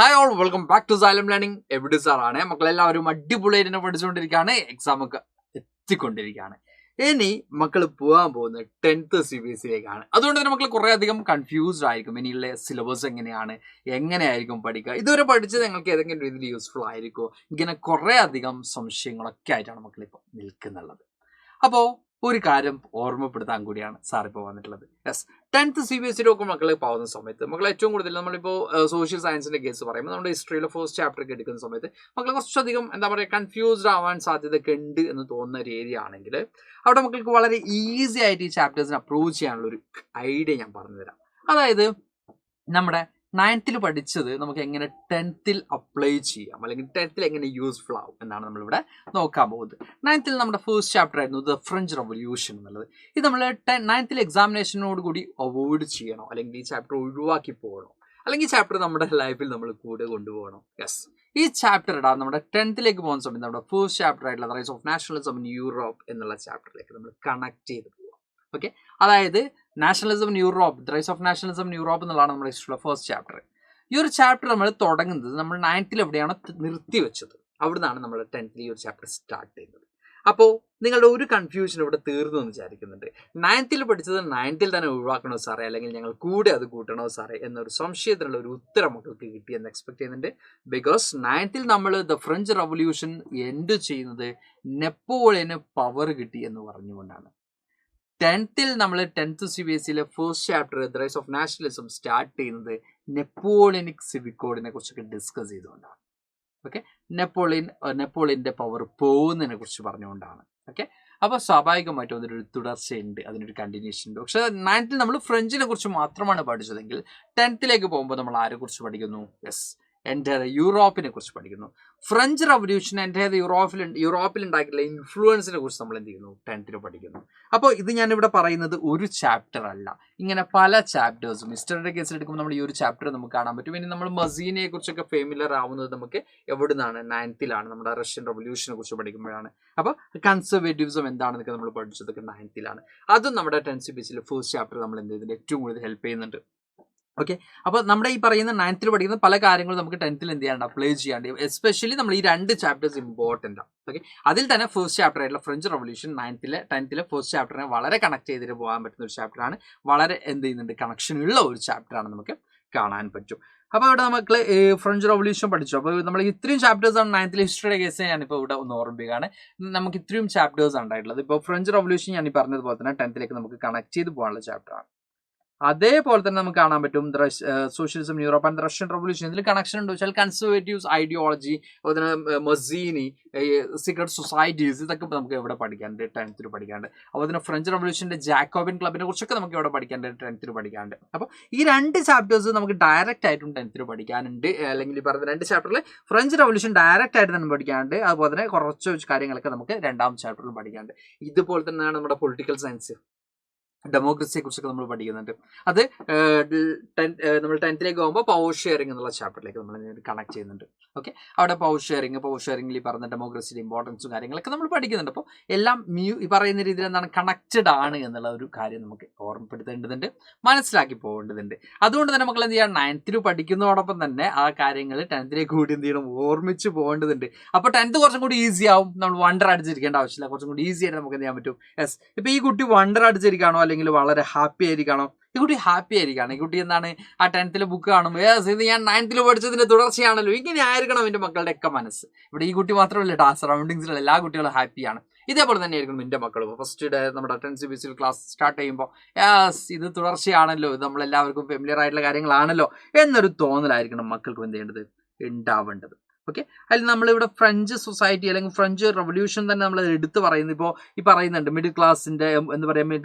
Hi all welcome back to Xylem learning എവിടെ സാറാണ് മക്കളെല്ലാവരും അടിപൊളിയായിട്ട് തന്നെ പഠിച്ചുകൊണ്ടിരിക്കുകയാണ് എക്സാം ഒക്കെ എത്തിക്കൊണ്ടിരിക്കുകയാണ്. ഇനി മക്കൾ പോകാൻ പോകുന്നത് 10th CBSE അതുകൊണ്ട് തന്നെ മക്കൾ കുറേ അധികം കൺഫ്യൂസ്ഡ് ആയിരിക്കും. ഇനിയുള്ള സിലബസ് എങ്ങനെയായിരിക്കും പഠിക്കുക, ഇതുവരെ പഠിച്ചത് നിങ്ങൾക്ക് ഏതെങ്കിലും രീതിയിൽ യൂസ്ഫുൾ ആയിരിക്കുമോ, ഇങ്ങനെ കുറേ അധികം സംശയങ്ങളൊക്കെ ആയിട്ടാണ് മക്കളിപ്പോൾ നിൽക്കുന്നുള്ളത്. അപ്പോൾ ഒരു കാര്യം ഓർമ്മപ്പെടുത്താൻ കൂടിയാണ് സാർ ഇപ്പോൾ വന്നിട്ടുള്ളത്. യെസ്, 10th CBSE ഒക്കെ മക്കൾ പോകുന്ന സമയത്ത് മക്കൾ ഏറ്റവും കൂടുതൽ നമ്മളിപ്പോൾ സോഷ്യൽ സയൻസിന്റെ കേസ് പറയുമ്പോൾ നമ്മുടെ ഹിസ്റ്ററിയിലെ ഫസ്റ്റ് ചാപ്റ്റർ ഒക്കെ എടുക്കുന്ന സമയത്ത് മക്കൾ കുറച്ചധികം കൺഫ്യൂസ്ഡ് ആവാൻ സാധ്യതയൊക്കെ ഉണ്ട് എന്ന് തോന്നുന്ന ഒരു ഏരിയ ആണെങ്കിൽ അവിടെ മക്കൾക്ക് വളരെ ഈസി ആയിട്ട് ഈ ചാപ്റ്റേഴ്സിനെ അപ്രോച്ച് ചെയ്യാനുള്ള ഒരു ഐഡിയ ഞാൻ പറഞ്ഞുതരാം. അതായത് നമ്മുടെ 9th പഠിച്ചത് നമുക്ക് എങ്ങനെ 10th അപ്ലൈ ചെയ്യാം, അല്ലെങ്കിൽ 10th എങ്ങനെ യൂസ്ഫുൾ ആവും എന്നാണ് നമ്മളിവിടെ നോക്കാൻ പോകുന്നത്. 9th നമ്മുടെ ഫസ്റ്റ് ചാപ്റ്റർ ആയിരുന്നു ദ ഫ്രഞ്ച് റവല്യൂഷൻ എന്നുള്ളത്. ഇത് നമ്മൾ 9th എക്സാമിനേഷനോട് കൂടി അവോയ്ഡ് ചെയ്യണോ, അല്ലെങ്കിൽ ഈ ചാപ്റ്റർ ഒഴിവാക്കി പോകണോ, അല്ലെങ്കിൽ ഈ ചാപ്റ്റർ നമ്മുടെ ലൈഫിൽ നമ്മൾ കൂടെ കൊണ്ടുപോകണോ? യെസ്, ഈ ചാപ്റ്റർ നമ്മുടെ 10th പോകുന്ന സമയത്ത് നമ്മുടെ ഫസ്റ്റ് ചാപ്റ്റർ ആയിട്ടുള്ള the rise of nationalism in Europe എന്നുള്ള ചാപ്റ്ററിലേക്ക് നമ്മൾ കണക്ട് ചെയ്ത് പോകാം. ഓക്കെ, അതായത് nationalism in Europe, the rise of nationalism in Europe എന്നുള്ളതാണ് നമ്മുടെ ഹിസ്റ്ററിയിലെ ഫസ്റ്റ് ചാപ്റ്റർ. ഈ ഒരു ചാപ്റ്റർ നമ്മൾ തുടങ്ങുന്നത് നമ്മൾ 9th എവിടെയാണ് നിർത്തി വെച്ചത്, അവിടുന്നാണ് നമ്മൾ 10th ഈ ഒരു ചാപ്റ്റർ സ്റ്റാർട്ട് ചെയ്യുന്നത്. അപ്പോൾ നിങ്ങളുടെ ഒരു കൺഫ്യൂഷൻ ഇവിടെ തീർന്നു എന്ന് വിചാരിക്കുന്നുണ്ട്. 9th പഠിച്ചത് 9th തന്നെ ഒഴിവാക്കണോ സാറേ, അല്ലെങ്കിൽ ഞങ്ങൾ കൂടെ അത് കൂട്ടണോ സാറേ എന്നൊരു സംശയത്തിനുള്ള ഒരു ഉത്തരം മക്കൾക്ക് കിട്ടിയെന്ന് എക്സ്പെക്ട് ചെയ്യുന്നുണ്ട്. ബിക്കോസ് 9th നമ്മൾ ദ ഫ്രഞ്ച് റവല്യൂഷൻ എൻഡ് ചെയ്യുന്നത് നെപ്പോളിയന് പവർ കിട്ടി എന്ന് പറഞ്ഞുകൊണ്ടാണ്. 10th നമ്മൾ 10th CBSE first chapter the rise of nationalism start ചെയ്യുന്നത് നെപ്പോളിയനിക് സിവിക് കോഡിനെ കുറിച്ചൊക്കെ ഡിസ്കസ് ചെയ്തുകൊണ്ടാണ്. ഓക്കെ, നെപ്പോളിയന്റെ പവർ പോകുന്നതിനെ കുറിച്ച് പറഞ്ഞുകൊണ്ടാണ്. ഓക്കെ, അപ്പോൾ സ്വാഭാവികമായിട്ടും അതിനൊരു തുടർച്ചയുണ്ട്, അതിനൊരു കണ്ടിന്യൂഷൻ ഉണ്ട്. പക്ഷെ 9th നമ്മൾ ഫ്രഞ്ചിനെ കുറിച്ച് മാത്രമാണ് പഠിച്ചതെങ്കിൽ 10th പോകുമ്പോൾ നമ്മൾ ആരെ കുറിച്ച് പഠിക്കുന്നു? യെസ്, എൻ്റെ യൂറോപ്പിനെ കുറിച്ച് പഠിക്കുന്നു. ഫ്രഞ്ച് റവല്യൂഷൻ എൻ്റെ യൂറോപ്പിൽ ഉണ്ടാക്കിയിട്ടുള്ള ഇൻഫ്ലുവൻസിനെ കുറിച്ച് നമ്മൾ എന്ത് ചെയ്യുന്നു? 10th പഠിക്കുന്നു. അപ്പോൾ ഇത് ഞാനിവിടെ പറയുന്നത് ഒരു ചാപ്റ്റർ അല്ല, ഇങ്ങനെ പല ചാപ്റ്റേഴ്സും ഹിസ്റ്ററിയുടെ കേസിൽ എടുക്കുമ്പോൾ നമ്മൾ ഈ ഒരു ചാപ്റ്റർ നമുക്ക് കാണാൻ പറ്റും. ഇനി നമ്മൾ മസീനെ കുറിച്ചൊക്കെ ഫെമിലർ ആവുന്നത് നമുക്ക് എവിടുന്നാണ്? 9th നമ്മുടെ റഷ്യൻ റവല്യൂഷനെ കുറിച്ച് പഠിക്കുമ്പോഴാണ്. അപ്പോൾ കൺസർവേറ്റീവ്സും എന്താണെന്നൊക്കെ നമ്മൾ പഠിച്ചതൊക്കെ 9th അതും നമ്മുടെ 10th CBSE ഫസ്റ്റ് ചാപ്റ്റർ നമ്മൾ എന്ത് ചെയ്യുന്നുണ്ട്? ഏറ്റവും കൂടുതൽ ഹെൽപ്പ് ചെയ്യുന്നുണ്ട്. ഓക്കെ, അപ്പോൾ നമ്മുടെ ഈ പറയുന്ന 9th പഠിക്കുന്ന പല കാര്യങ്ങളും നമുക്ക് 10th എന്ത് ചെയ്യാണ്ട് അപ്ലൈ ചെയ്യാണ്ട്, എസ്പെഷ്യലി നമ്മൾ ഈ 2 ചാപ്റ്റേഴ്സ് ഇമ്പോർട്ടൻ്റ് ആണ്. ഓക്കെ, അതിൽ തന്നെ ഫസ്റ്റ് ചാപ്റ്റർ ആയിട്ടുള്ള ഫ്രഞ്ച് റവല്യൂഷൻ 10th ഫസ്റ്റ് ചാപ്റ്ററിനെ വളരെ കണക്ട് ചെയ്തിട്ട് പോകാൻ പറ്റുന്ന ഒരു ചാപ്റ്ററാണ്. വളരെ എന്ത് ചെയ്യുന്നുണ്ട്? കണക്ഷൻ ഉള്ള ഒരു ചാപ്റ്ററാണ്, നമുക്ക് കാണാൻ പറ്റും. അപ്പോൾ ഇവിടെ നമുക്ക് ഫ്രഞ്ച് റവല്യൂഷൻ പഠിച്ചു. അപ്പോൾ നമ്മൾ ഇത്രയും ചാപ്റ്റേഴ്സാണ് 9th ഹിസ്റ്ററിയുടെ കേസ് ഞാനിപ്പോൾ ഇവിടെ ഒന്ന് ഓർമ്മിക്കുകയാണ്. നമുക്ക് ഇത്രയും ചാപ്റ്റേഴ്സ് ഉണ്ടായിട്ടുള്ളത്. ഇപ്പോൾ ഫ്രഞ്ച് റവല്യൂഷൻ ഞാൻ ഈ പറഞ്ഞതുപോലെ തന്നെ 10th നമുക്ക് കണക്ട് ചെയ്ത് പോകാനുള്ള ചാപ്റ്ററാണ്. അതേപോലെ തന്നെ നമുക്ക് കാണാൻ പറ്റും socialism Europe and Russian revolution. ഇതിൽ കണക്ഷൻ ഉണ്ടോ വെച്ചാൽ കൺസർവേറ്റീവ്സ് ഐഡിയോളജി, അതുപോലെ മസീനി, സീക്രട്ട് സൊസൈറ്റീസ്, ഇതൊക്കെ നമുക്ക് എവിടെ പഠിക്കാണ്ട്? 10th പഠിക്കാണ്ട്. അതുപോലെ തന്നെ ഫ്രഞ്ച് റവല്യൂഷൻ്റെ ജാക്കോബിൻ ക്ലബിനെ കുറിച്ചൊക്കെ നമുക്ക് എവിടെ പഠിക്കാണ്ട്? 10th പഠിക്കാണ്ട്. അപ്പോൾ ഈ 2 ചാപ്റ്റേഴ്സ് നമുക്ക് ഡയറക്റ്റ് ആയിട്ടും 10th പഠിക്കാനുണ്ട്. അല്ലെങ്കിൽ ഈ പറഞ്ഞ 2 ചാപ്റ്ററിൽ ഫ്രഞ്ച് റവല്യൂഷൻ ഡയറക്റ്റ് ആയിട്ട് തന്നെ പഠിക്കാണ്ട്, അതുപോലെ തന്നെ കുറച്ച് കാര്യങ്ങളൊക്കെ നമുക്ക് 2ാം ചാപ്റ്ററിൽ പഠിക്കാണ്ട്. ഇതുപോലെ തന്നെയാണ് നമ്മുടെ പൊളിറ്റിക്കൽ സയൻസ്, ഡെമോക്രസിയെ കുറിച്ചൊക്കെ നമ്മൾ പഠിക്കുന്നുണ്ട്. അത് നമ്മൾ 10th പോകുമ്പോൾ പവർ ഷെയറിംഗ് എന്നുള്ള ചാപ്റ്ററിലേക്ക് നമ്മൾ കണക്ട് ചെയ്യുന്നുണ്ട്. ഓക്കെ, അവിടെ പവർ ഷെയറിംഗിൽ ഈ പറഞ്ഞ ഡെമോക്രസിയുടെ ഇമ്പോർട്ടൻസും കാര്യങ്ങളൊക്കെ നമ്മൾ പഠിക്കുന്നുണ്ട്. അപ്പോൾ എല്ലാം ഈ പറയുന്ന രീതിയിൽ എന്താണ് കണക്റ്റഡ് ആണ് എന്നുള്ള ഒരു കാര്യം നമുക്ക് ഓർമ്മപ്പെടുത്തേണ്ടതുണ്ട്, മനസ്സിലാക്കി പോകേണ്ടതുണ്ട്. അതുകൊണ്ട് തന്നെ മക്കൾ എന്ത് ചെയ്യാം? 9th പഠിക്കുന്നതോടൊപ്പം തന്നെ ആ കാര്യങ്ങൾ 10th കൂടി എന്ത് ചെയ്യണം? ഓർമ്മിച്ച് പോകേണ്ടതുണ്ട്. അപ്പോൾ 10th കുറച്ചും കൂടി ഈസി ആവും. നമ്മൾ വണ്ടർ അടിച്ചിരിക്കേണ്ട ആവശ്യമില്ല, കുറച്ചും കൂടി ഈസി ആയിട്ട് നമുക്ക് എന്ത് ചെയ്യാൻ പറ്റും? യെസ്, ഇപ്പോൾ ഈ കുട്ടി വണ്ടർ അടിച്ചിരിക്കുകയാണോ അല്ലെങ്കിൽ വളരെ ഹാപ്പി ആയിരിക്കണോ? ഈ കുട്ടി ഹാപ്പി ആയിരിക്കണം. ഈ കുട്ടി എന്താണ് ആ 10th ബുക്ക് കാണുമ്പോൾ യെസ് ഇത് ഞാൻ 9th പഠിച്ചതിന്റെ തുടർച്ചയാണല്ലോ, ഇങ്ങനെ ആയിരിക്കണം എൻ്റെ മക്കളുടെ ഒക്കെ മനസ്സ്. ഇവിടെ ഈ കുട്ടി മാത്രമല്ല, ആ സറൗണ്ടിങ്സിലുള്ള എല്ലാ കുട്ടികളും ഹാപ്പിയാണ്. ഇതേപോലെ തന്നെ ആയിരിക്കും എൻ്റെ മക്കളും. ഫസ്റ്റ് നമ്മുടെ 10th CBSE ക്ലാസ് സ്റ്റാർട്ട് ചെയ്യുമ്പോൾ യെസ് ഇത് തുടർച്ചയാണല്ലോ, ഇത് നമ്മളെല്ലാവർക്കും ഫെമിലിയർ ആയിട്ടുള്ള കാര്യങ്ങളാണല്ലോ എന്നൊരു തോന്നലായിരിക്കണം മക്കൾക്ക് എന്ത് ചെയ്യേണ്ടത്? ഉണ്ടാവേണ്ടത്. ഓക്കെ, അതിൽ നമ്മളിവിടെ ഫ്രഞ്ച് സൊസൈറ്റി അല്ലെങ്കിൽ ഫ്രഞ്ച് റവല്യൂഷൻ തന്നെ നമ്മൾ എടുത്ത് പറയുന്നത് ഇപ്പോൾ ഈ പറയുന്നുണ്ട് മിഡിൽ ക്ലാസിൻ്റെ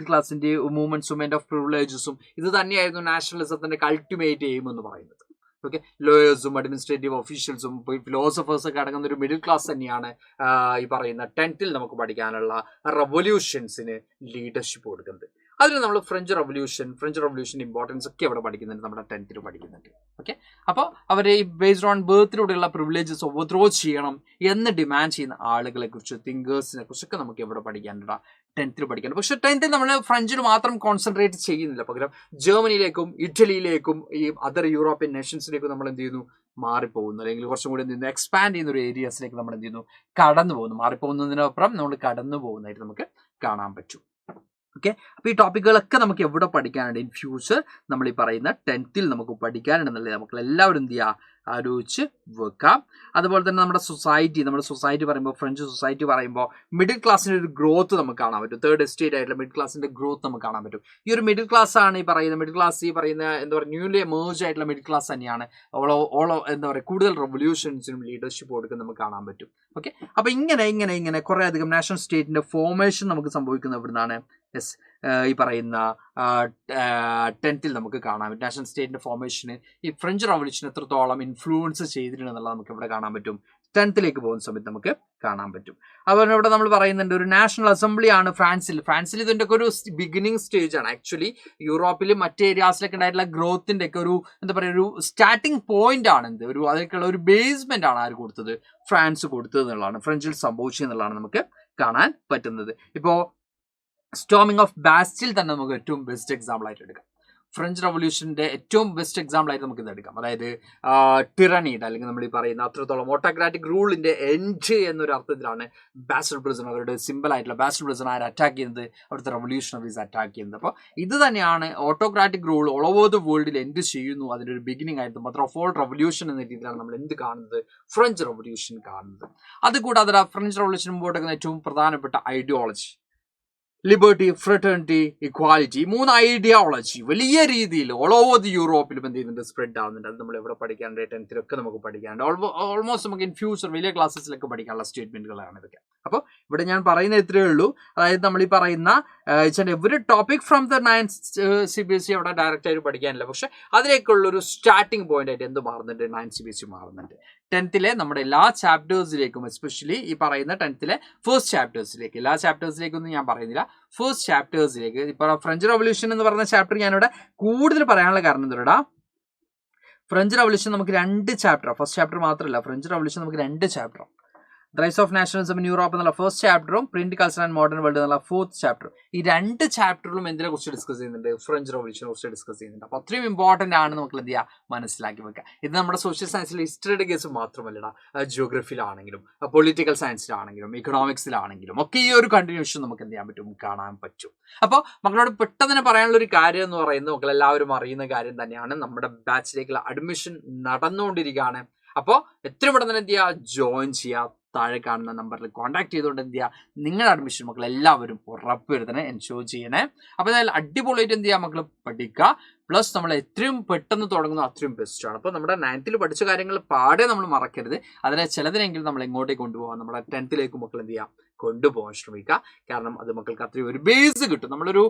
മൂവ്മെന്റ്സും മൂവ്മെന്റ് ഓഫ് പ്രിവിലേജസും ഇത് തന്നെയായിരുന്നു നാഷണലിസത്തിന്റെ അൾട്ടിമേറ്റ് എയിം എന്ന് പറയുന്നത്. ഓക്കെ, ലോയേഴ്സും അഡ്മിനിസ്ട്രേറ്റീവ് ഓഫീഷ്യൽസും ഫിലോസഫേഴ്സൊക്കെ അടങ്ങുന്ന ഒരു മിഡിൽ ക്ലാസ് തന്നെയാണ് ഈ പറയുന്ന 10th നമുക്ക് പഠിക്കാനുള്ള റവല്യൂഷൻസിന് ലീഡർഷിപ്പ് കൊടുക്കുന്നത്. അതിൽ നമ്മൾ ഫ്രഞ്ച് റവല്യൂഷൻ ഇമ്പോർട്ടൻസ് ഒക്കെ അവിടെ പഠിക്കുന്നുണ്ട്, നമ്മുടെ 10th പഠിക്കുന്നുണ്ട്. ഓക്കെ, അപ്പോൾ അവർ ഈ ബേസ്ഡ് ഓൺ ബേർത്തിലൂടെയുള്ള പ്രിവിലേജസ് ഓവർത്രോ ചെയ്യണം എന്ന് ഡിമാൻഡ് ചെയ്യുന്ന ആളുകളെ കുറിച്ച്, തിങ്കേഴ്സിനെ കുറിച്ചൊക്കെ നമുക്ക് എവിടെ പഠിക്കാനുണ്ട്? 10th പഠിക്കുന്നത്. പക്ഷെ 10th നമ്മൾ ഫ്രഞ്ചിൽ മാത്രം കോൺസെൻട്രേറ്റ് ചെയ്യുന്നില്ല, പകരം ജർമ്മനിയിലേക്കും ഇറ്റലിയിലേക്കും ഈ അതർ യൂറോപ്യൻ നേഷൻസിലേക്കും നമ്മൾ എന്ത് ചെയ്യുന്നു, മാറിപ്പോകുന്നു. അല്ലെങ്കിൽ കുറച്ചും കൂടി എന്ത് ചെയ്യുന്നു, എക്സ്പാൻഡ് ചെയ്യുന്ന ഒരു ഏരിയാസിലേക്ക് നമ്മൾ എന്ത് ചെയ്യുന്നു, കടന്നു പോകുന്നു. മാറിപ്പോകുന്നതിനപ്പുറം നമ്മൾ കടന്നു പോകുന്നതായിട്ട് നമുക്ക് കാണാൻ പറ്റും. ഓക്കെ, അപ്പോൾ ഈ ടോപ്പിക്കുകളൊക്കെ നമുക്ക് എവിടെ പഠിക്കാനുണ്ട് ഇൻ ഫ്യൂച്ചർ, നമ്മൾ ഈ പറയുന്ന 10th നമുക്ക് പഠിക്കാനുണ്ടെന്നുള്ളത് നമുക്ക് എല്ലാവരും എന്ത് ചെയ്യുക, ആലോചിച്ച് വെക്കാം. അതുപോലെ തന്നെ നമ്മുടെ സൊസൈറ്റി പറയുമ്പോൾ, ഫ്രഞ്ച് സൊസൈറ്റി പറയുമ്പോൾ മിഡിൽ ക്ലാസ്സിൻ്റെ ഒരു ഗ്രോത്ത് നമുക്ക് കാണാൻ പറ്റും. തേർഡ് എസ്റ്റേറ്റ് ആയിട്ടുള്ള മിഡിൽ ക്ലാസ്സിൻ്റെ ഗ്രോത്ത് നമുക്ക് കാണാൻ പറ്റും. ഈ ഒരു മിഡിൽ ക്ലാസ് ആണ് ഈ പറയുന്ന എന്താ പറയുക, ന്യൂലി എമേർജ് ആയിട്ടുള്ള മിഡിൽ ക്ലാസ് തന്നെയാണ് എന്താ പറയുക, കൂടുതൽ റെവല്യൂഷൻസിനും ലീഡർഷിപ്പ് കൊടുക്കുന്നത് നമുക്ക് കാണാൻ പറ്റും. ഓക്കെ, അപ്പോൾ ഇങ്ങനെ കുറേ അധികം നാഷണൽ സ്റ്റേറ്റിൻ്റെ ഫോർമേഷൻ നമുക്ക് സംഭവിക്കുന്നത് എവിടുന്നാണ്, ഈ പറയുന്ന 10th നമുക്ക് കാണാൻ പറ്റും. നാഷണൽ സ്റ്റേറ്റിന്റെ ഫോർമേഷന് ഈ ഫ്രഞ്ച് റവല്യൂഷൻ എത്രത്തോളം ഇൻഫ്ലുവൻസ് ചെയ്തിട്ടുണ്ടെന്നുള്ളത് നമുക്ക് ഇവിടെ കാണാൻ പറ്റും. 10th പോകുന്ന സമയത്ത് നമുക്ക് കാണാൻ പറ്റും. അതുപോലെ ഇവിടെ നമ്മൾ പറയുന്നുണ്ട് ഒരു നാഷണൽ അസംബ്ലി ആണ് ഫ്രാൻസിൽ ഇതിന്റെ ഒക്കെ ഒരു ബിഗിനിങ് സ്റ്റേജ് ആണ്. ആക്ച്വലി യൂറോപ്പിലും മറ്റ് ഏരിയാസിലൊക്കെ ഉണ്ടായിട്ടുള്ള ഗ്രോത്തിന്റെ ഒക്കെ ഒരു എന്താ പറയുക, ഒരു സ്റ്റാർട്ടിംഗ് പോയിന്റ് ആണ് അതിലേക്കുള്ള ഒരു ബേസ്മെന്റ് ആണ് ആര് കൊടുത്തത്, ഫ്രാൻസ് കൊടുത്തത് എന്നുള്ളതാണ്, ഫ്രഞ്ചിൽ സംഭവിച്ചത് എന്നുള്ളതാണ് നമുക്ക് കാണാൻ പറ്റുന്നത്. ഇപ്പോൾ സ്റ്റോമിംഗ് ഓഫ് ബാസ്റ്റിൽ തന്നെ നമുക്ക് ഏറ്റവും ബെസ്റ്റ് എക്സാമ്പിൾ ആയിട്ട് എടുക്കാം. ഫ്രഞ്ച് റവല്യൂഷന്റെ ഏറ്റവും ബെസ്റ്റ് എക്സാമ്പിൾ ആയിട്ട് നമുക്ക് ഇത് എടുക്കാം. അതായത് ടിറണിയുടെ, അല്ലെങ്കിൽ നമ്മൾ ഈ പറയുന്ന അത്രത്തോളം ഓട്ടോക്രാറ്റിക് റൂളിന്റെ എൻഡ് എന്നൊരു അർത്ഥത്തിലാണ് ബാസ്റ്റൽ പ്രിസൺ, അവരുടെ സിമ്പിൾ ആയിട്ടുള്ള ബാസ്റ്റൽ പ്രിസൺ ആര് അറ്റാക്ക് ചെയ്യുന്നത്, അവിടുത്തെ റവല്യൂഷണറീസ് അറ്റാക്ക് ചെയ്യുന്നത്. അപ്പോൾ ഇത് തന്നെയാണ് autocratic rule all over the വേൾഡിൽ എൻഡ് ചെയ്യുന്നു, അതിൻ്റെ ഒരു ബിഗിനിങ് ആയിട്ട് മദർ ഓഫ് ഓൾ റവല്യൂഷൻ എന്ന രീതിയിലാണ് നമ്മൾ എന്ത് കാണുന്നത്, ഫ്രഞ്ച് റവല്യൂഷൻ കാണുന്നത്. അതുകൂടാതെ ഫ്രഞ്ച് റവല്യൂഷൻ മുമ്പോട്ട് ഏറ്റവും പ്രധാനപ്പെട്ട ideology liberty, fraternity, equality, 3 ideology വലിയ രീതിയിൽ ഓൾ ഓവർ ദി യൂറോപ്പിലും എന്ത് ചെയ്യുന്നുണ്ട്, സ്പ്രെഡ് ആവുന്നുണ്ട്. അത് നമ്മൾ എവിടെ പഠിക്കാനുണ്ട്, 10th നമുക്ക് പഠിക്കാനുണ്ട്. ഓൾമോസ്റ്റ് നമുക്ക് ഇൻ ഫ്യൂച്ചർ വലിയ ക്ലാസ്സസിലൊക്കെ പഠിക്കാനുള്ള സ്റ്റേറ്റ്മെന്റുകളാണ് ഇതൊക്കെ. അപ്പോൾ ഇവിടെ ഞാൻ പറയുന്ന ഇത്രയേ ഉള്ളൂ. അതായത് നമ്മൾ ഈ പറയുന്ന every topic from the 9th CBSE അവിടെ ഡയറക്റ്റ് ആയിട്ട് പഠിക്കാനില്ല, പക്ഷെ അതിലേക്കുള്ളൊരു സ്റ്റാർട്ടിംഗ് പോയിന്റ് ആയിട്ട് എന്ത് മാറുന്നുണ്ട്, 9th CBSE മാറുന്നുണ്ട്. 10th നമ്മുടെ എല്ലാ ചാപ്റ്റേഴ്സിലേക്കും, എസ്പെഷ്യലി ഈ പറയുന്ന 10th ഫസ്റ്റ് ചാപ്റ്റേഴ്സിലേക്ക്, എല്ലാ ചാപ്റ്റേഴ്സിലേക്കൊന്നും ഞാൻ പറയുന്നില്ല, ഫസ്റ്റ് ചാപ്റ്റേഴ്സിലേക്ക്. ഇപ്പോൾ ഫ്രഞ്ച് റവല്യൂഷൻ എന്ന് പറയുന്ന ചാപ്റ്റർ ഞാനിവിടെ കൂടുതൽ പറയാനുള്ള കാരണം എന്താ, ഫ്രഞ്ച് റവല്യൂഷൻ നമുക്ക് 2 ചാപ്റ്റർ, ഫസ്റ്റ് ചാപ്റ്റർ മാത്രമല്ല, ഫ്രഞ്ച് റവല്യൂഷൻ നമുക്ക് 2 chapter, the rise of nationalism in Europe എന്നുള്ള ഫസ്റ്റ് ചാപ്റ്ററും print culture and modern world എന്നുള്ള 4th ചാപ്റ്റർ. ഈ 2 ചാപ്റ്ററിലും എന്തിനെ കുറിച്ച് ഡിസ്കസ് ചെയ്യുന്നുണ്ട്, ഫ്രഞ്ച് റവല്യൂഷനെ കുറിച്ച് ഡിസ്കസ് ചെയ്യുന്നുണ്ട്. അപ്പോൾ അത്രയും ഇമ്പോർട്ടൻ്റ് ആണ് നമുക്ക് എന്ത് ചെയ്യുക, മനസ്സിലാക്കി വെക്കുക. ഇത് നമ്മുടെ സോഷ്യൽ സയൻസിലെ ഹിസ്റ്ററിയുടെ കേസ് മാത്രമല്ലടാ, ജിയോഗ്രഫിയിലാണെങ്കിലും പൊളിറ്റിക്കൽ സയൻസിലാണെങ്കിലും ഇക്കണോമിക്സിലാണെങ്കിലും ഒക്കെ ഈ ഒരു കണ്ടിന്യൂഷൻ നമുക്ക് എന്ത് ചെയ്യാൻ പറ്റും, കാണാൻ പറ്റും. അപ്പോൾ മക്കളോട് പെട്ടെന്ന് പറയാനുള്ള ഒരു കാര്യം എന്ന് പറയുന്നത്, മക്കളെല്ലാവരും അറിയുന്ന കാര്യം തന്നെയാണ്, നമ്മുടെ ബാച്ചിലേക്കുള്ള അഡ്മിഷൻ നടന്നുകൊണ്ടിരിക്കുകയാണ്. അപ്പോൾ എത്രയും പെട്ടെന്ന് എന്ത് ചെയ്യുക, ജോയിൻ ചെയ്യുക. താഴെ കാണുന്ന നമ്പറിൽ കോൺടാക്ട് ചെയ്തുകൊണ്ട് എന്ത് ചെയ്യുക, നിങ്ങളുടെ അഡ്മിഷൻ മക്കൾ എല്ലാവരും ഉറപ്പുവരുത്തണേ, എൻഷുർ ചെയ്യണേ. അപ്പോൾ എന്തായാലും അടിപൊളിയായിട്ട് എന്ത് ചെയ്യുക, മക്കൾ പഠിക്കുക. പ്ലസ് നമ്മൾ എത്രയും പെട്ടെന്ന് തുടങ്ങുന്നു അത്രയും ബെസ്റ്റാണ്. അപ്പോൾ നമ്മുടെ 9th പഠിച്ച കാര്യങ്ങൾ പാടെ നമ്മൾ മറക്കരുത്. അതിനെ ചിലതിനെങ്കിലും നമ്മൾ എങ്ങോട്ടേക്ക് കൊണ്ടുപോകാം, നമ്മുടെ 10th മക്കൾ എന്ത് ചെയ്യുക, കൊണ്ടുപോകാൻ ശ്രമിക്കുക. കാരണം അത് മക്കൾക്ക് അത്രയും ഒരു ബേസ് കിട്ടും. നമ്മളൊരു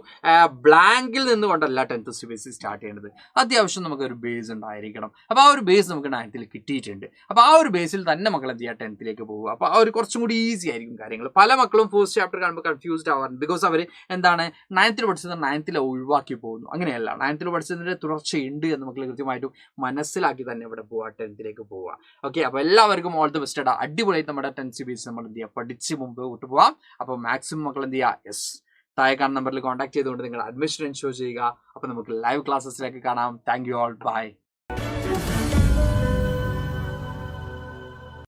ബ്ലാങ്കിൽ നിന്നുകൊണ്ടല്ല 10th CBSE സ്റ്റാർട്ട് ചെയ്യേണ്ടത്, അത്യാവശ്യം നമുക്കൊരു ബേസ് ഉണ്ടായിരിക്കണം. അപ്പോൾ ആ ഒരു ബേസ് നമുക്ക് 9th കിട്ടിയിട്ടുണ്ട്. അപ്പോൾ ആ ഒരു ബേസിൽ തന്നെ മക്കൾ എന്ത് ചെയ്യുക, 10th പോവുക. അപ്പോൾ ആ ഒരു കുറച്ചും കൂടി ഈസി ആയിരിക്കും കാര്യങ്ങൾ. പല മക്കളും ഫസ്റ്റ് ചാപ്റ്റർ കാണുമ്പോൾ കൺഫ്യൂസ്ഡ് ആവാറുണ്ട്. ബിക്കോസ് അവർ എന്താണ് 9th പഠിച്ചത് 9th ഒഴിവാക്കി പോകുന്നു. അങ്ങനെയല്ല, 9th പഠിച്ചതിൻ്റെ തുടർച്ചയുണ്ട് എന്ന് മക്കൾ കൃത്യമായിട്ടും മനസ്സിലാക്കി തന്നെ ഇവിടെ പോവുക, 10th പോവുക. ഓക്കെ, അപ്പോൾ എല്ലാവർക്കും ഓൾ ദി ബെസ്റ്റ്. അടിപൊളിയായിട്ട് നമ്മുടെ 10th CBSE നമ്മൾ എന്ത് ചെയ്യുക, പഠിച്ച് മുമ്പ് പോവാം. അപ്പോൾ മാക്സിമം മക്കൾ എന്ത് ചെയ്യുക, താഴെ കാണുന്ന നമ്പറിൽ കോൺടാക്ട് ചെയ്തുകൊണ്ട് നിങ്ങൾ അഡ്മിഷൻ എൻഷുർ ചെയ്യുക. അപ്പോൾ നമുക്ക് ലൈവ് ക്ലാസ്സസിലേക്ക് കാണാം. Thank you all, by.